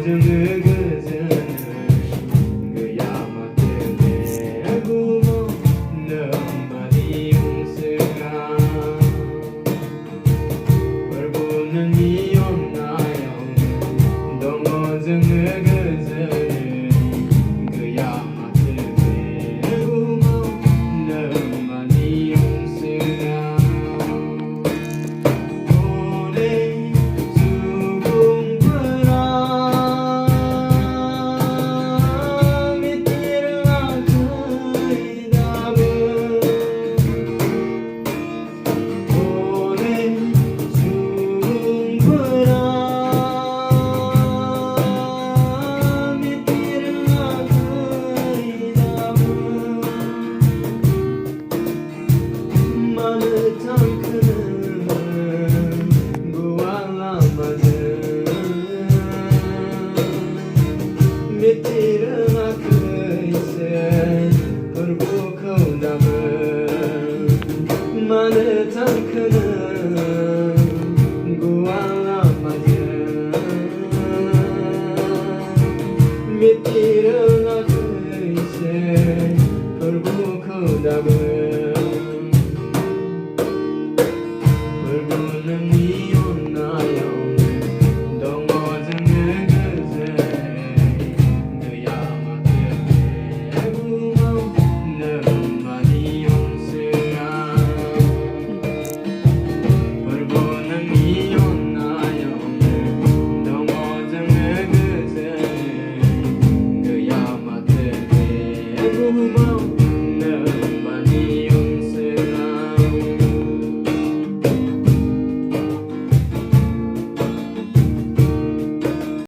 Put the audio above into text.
정을 그저는 그야마 때문에 구모 너마디 웅스가 벌고는 이었나요 너무 정을 그저는 그야마 때문에 구모 너마디 웅스가 Mitiran aku ise berbuka damai mana tak kena gua lamanya Mitiran aku ise berbuka damai berbuka